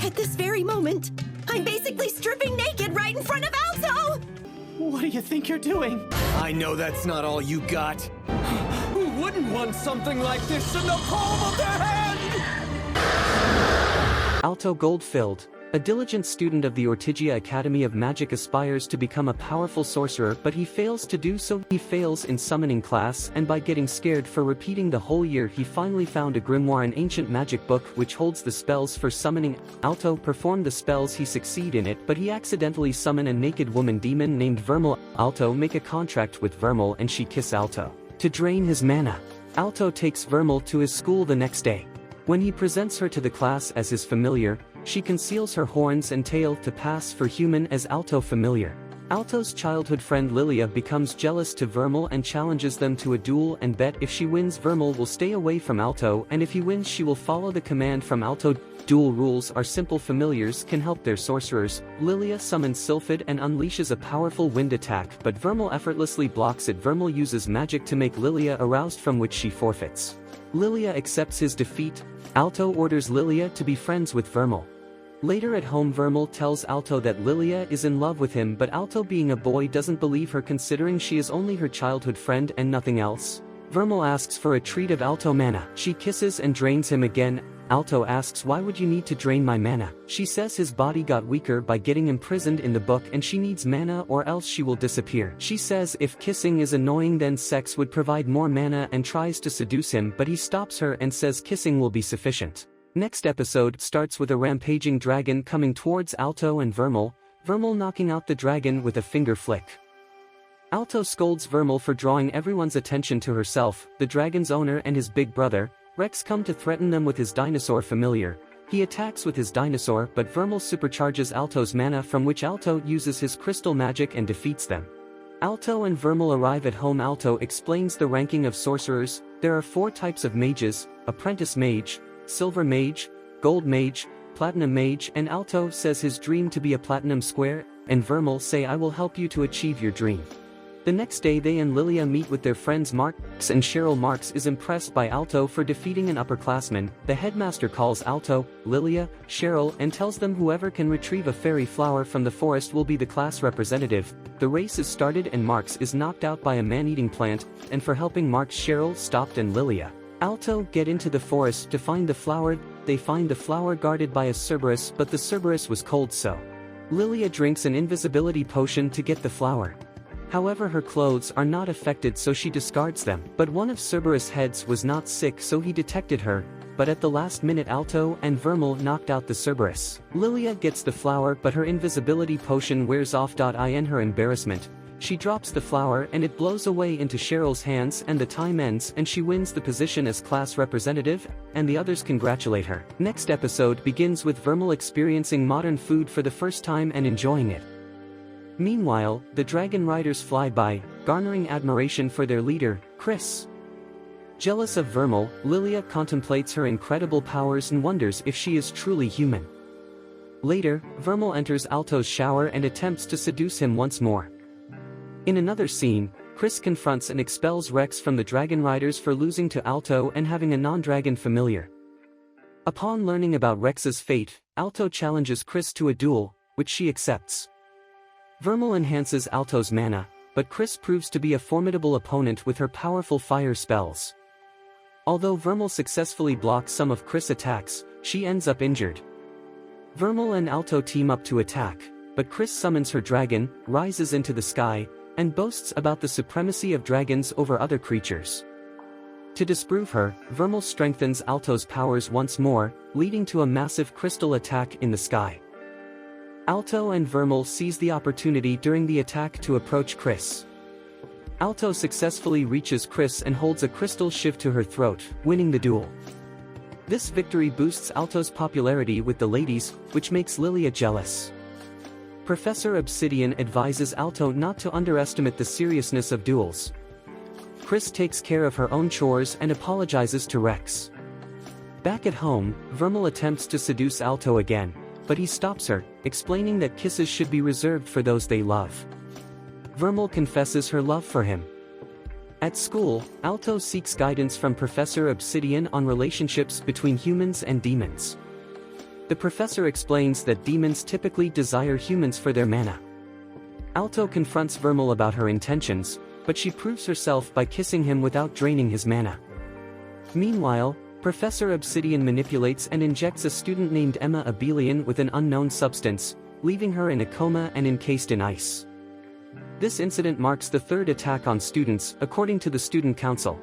At this very moment, I'm basically stripping naked right in front of Alto! What do you think you're doing? I know that's not all you got. Who wouldn't want something like this in the palm of their hand? Alto Goldfield, a diligent student of the Ortigia Academy of Magic, aspires to become a powerful sorcerer, but he fails to do so. He fails in summoning class, and by getting scared for repeating the whole year, he finally found a grimoire, an ancient magic book which holds the spells for summoning. Alto performed the spells, he succeed in it, but he accidentally summon a naked woman demon named Vermeil. Alto make a contract with Vermeil and she kiss Alto to drain his mana. Alto takes Vermeil to his school the next day. When he presents her to the class as his familiar, she conceals her horns and tail to pass for human as Alto familiar. Alto's childhood friend Lilia becomes jealous to Vermeil and challenges them to a duel and bet if she wins Vermeil will stay away from Alto, and if he wins she will follow the command from Alto. Duel rules are simple. Familiars can help their sorcerers. Lilia summons Sylphid and unleashes a powerful wind attack, but Vermeil effortlessly blocks it. Vermeil uses magic to make Lilia aroused, from which she forfeits. Lilia accepts his defeat. Alto orders Lilia to be friends with Vermeil. Later at home, Vermeil tells Alto that Lilia is in love with him, but Alto, being a boy, doesn't believe her, considering she is only her childhood friend and nothing else. Vermeil asks for a treat of Alto mana. She kisses and drains him again. Alto asks, "Why would you need to drain my mana?" She says his body got weaker by getting imprisoned in the book and she needs mana or else she will disappear. She says if kissing is annoying then sex would provide more mana, and tries to seduce him, but he stops her and says kissing will be sufficient. Next episode starts with a rampaging dragon coming towards Alto and Vermeil, Vermeil knocking out the dragon with a finger flick. Alto scolds Vermeil for drawing everyone's attention to herself. The dragon's owner and his big brother, Rex, come to threaten them with his dinosaur familiar. He attacks with his dinosaur, but Vermeil supercharges Alto's mana, from which Alto uses his crystal magic and defeats them. Alto and Vermeil arrive at home. Alto explains the ranking of sorcerers. There are 4 types of mages: apprentice mage, silver mage, gold mage, platinum mage, and Alto says his dream to be a platinum square, and Vermeil say, "I will help you to achieve your dream." The next day they and Lilia meet with their friends Marks and Cheryl. Marks is impressed by Alto for defeating an upperclassman. The headmaster calls Alto, Lilia, Cheryl, and tells them whoever can retrieve a fairy flower from the forest will be the class representative. The race is started and Marks is knocked out by a man-eating plant, and for helping Marks, Cheryl stopped and Lilia Alto get into the forest to find the flower. They find the flower guarded by a Cerberus, but the Cerberus was cold, so Lilia drinks an invisibility potion to get the flower. However, her clothes are not affected, so she discards them. But one of Cerberus' heads was not sick, so he detected her, but at the last minute Alto and Vermeil knocked out the Cerberus. Lilia gets the flower, but her invisibility potion wears off. In her embarrassment, she drops the flower and it blows away into Cheryl's hands, and the time ends and she wins the position as class representative, and the others congratulate her. Next episode begins with Vermeil experiencing modern food for the first time and enjoying it. Meanwhile, the dragon riders fly by, garnering admiration for their leader, Chris. Jealous of Vermeil, Lilia contemplates her incredible powers and wonders if she is truly human. Later, Vermeil enters Alto's shower and attempts to seduce him once more. In another scene, Chris confronts and expels Rex from the dragon riders for losing to Alto and having a non-dragon familiar. Upon learning about Rex's fate, Alto challenges Chris to a duel, which she accepts. Vermeil enhances Alto's mana, but Chris proves to be a formidable opponent with her powerful fire spells. Although Vermeil successfully blocks some of Chris' attacks, she ends up injured. Vermeil and Alto team up to attack, but Chris summons her dragon, rises into the sky, and boasts about the supremacy of dragons over other creatures. To disprove her, Vermeil strengthens Alto's powers once more, leading to a massive crystal attack in the sky. Alto and Vermeil seize the opportunity during the attack to approach Chris. Alto successfully reaches Chris and holds a crystal shiv to her throat, winning the duel. This victory boosts Alto's popularity with the ladies, which makes Lilia jealous. Professor Obsidian advises Alto not to underestimate the seriousness of duels. Chris takes care of her own chores and apologizes to Rex. Back at home, Vermeil attempts to seduce Alto again, but he stops her, explaining that kisses should be reserved for those they love. Vermeil confesses her love for him. At school, Alto seeks guidance from Professor Obsidian on relationships between humans and demons. The professor explains that demons typically desire humans for their mana. Alto confronts Vermeil about her intentions, but she proves herself by kissing him without draining his mana. Meanwhile, Professor Obsidian manipulates and injects a student named Emma Abelian with an unknown substance, leaving her in a coma and encased in ice. This incident marks the third attack on students, according to the Student Council.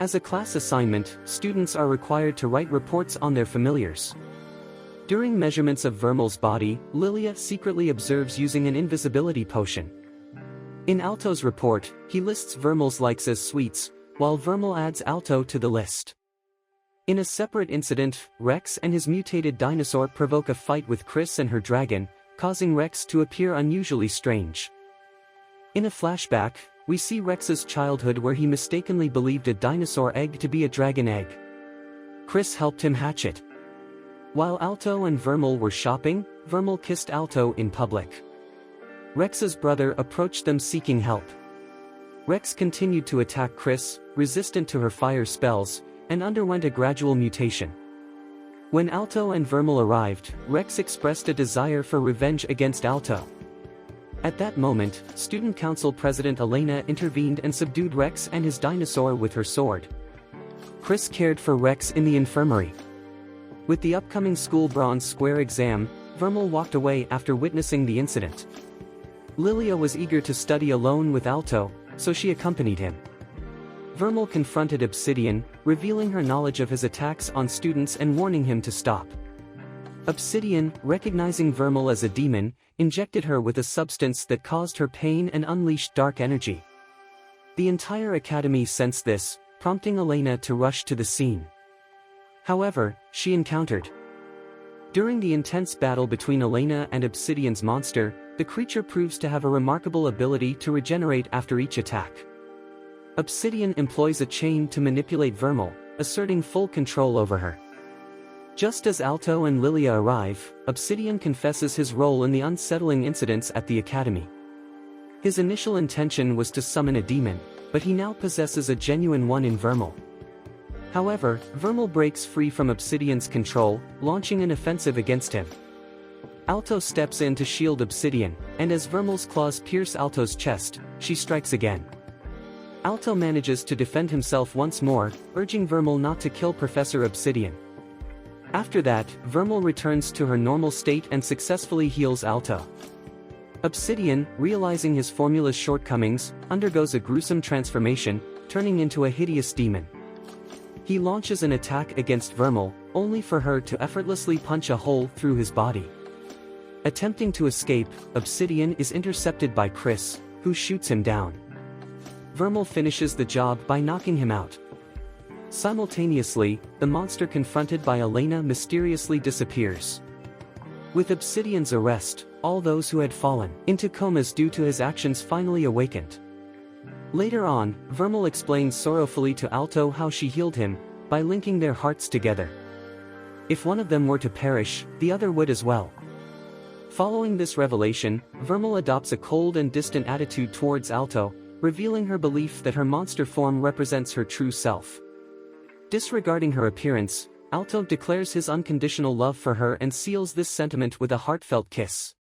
As a class assignment, students are required to write reports on their familiars. During measurements of Vermeil's body, Lilia secretly observes using an invisibility potion. In Alto's report, he lists Vermeil's likes as sweets, while Vermeil adds Alto to the list. In a separate incident, Rex and his mutated dinosaur provoke a fight with Chris and her dragon, causing Rex to appear unusually strange. In a flashback, we see Rex's childhood where he mistakenly believed a dinosaur egg to be a dragon egg. Chris helped him hatch it. While Alto and Vermeil were shopping, Vermeil kissed Alto in public. Rex's brother approached them seeking help. Rex continued to attack Chris, resistant to her fire spells, and underwent a gradual mutation. When Alto and Vermeil arrived, Rex expressed a desire for revenge against Alto. At that moment, Student Council President Elena intervened and subdued Rex and his dinosaur with her sword. Chris cared for Rex in the infirmary. With the upcoming school bronze square exam, Vermeil walked away after witnessing the incident. Lilia was eager to study alone with Alto, so she accompanied him. Vermeil confronted Obsidian, revealing her knowledge of his attacks on students and warning him to stop. Obsidian, recognizing Vermeil as a demon, injected her with a substance that caused her pain and unleashed dark energy. The entire academy sensed this, prompting Elena to rush to the scene. However, she encountered. During the intense battle between Elena and Obsidian's monster, the creature proves to have a remarkable ability to regenerate after each attack. Obsidian employs a chain to manipulate Vermeil, asserting full control over her. Just as Alto and Lilia arrive, Obsidian confesses his role in the unsettling incidents at the academy. His initial intention was to summon a demon, but he now possesses a genuine one in Vermeil. However, Vermeil breaks free from Obsidian's control, launching an offensive against him. Alto steps in to shield Obsidian, and as Vermeil's claws pierce Alto's chest, she strikes again. Alto manages to defend himself once more, urging Vermeil not to kill Professor Obsidian. After that, Vermeil returns to her normal state and successfully heals Alto. Obsidian, realizing his formula's shortcomings, undergoes a gruesome transformation, turning into a hideous demon. He launches an attack against Vermeil, only for her to effortlessly punch a hole through his body. Attempting to escape, Obsidian is intercepted by Chris, who shoots him down. Vermeil finishes the job by knocking him out. Simultaneously, the monster confronted by Elena mysteriously disappears. With Obsidian's arrest, all those who had fallen into comas due to his actions finally awakened. Later on, Vermeil explains sorrowfully to Alto how she healed him, by linking their hearts together. If one of them were to perish, the other would as well. Following this revelation, Vermeil adopts a cold and distant attitude towards Alto, revealing her belief that her monster form represents her true self. Disregarding her appearance, Alto declares his unconditional love for her and seals this sentiment with a heartfelt kiss.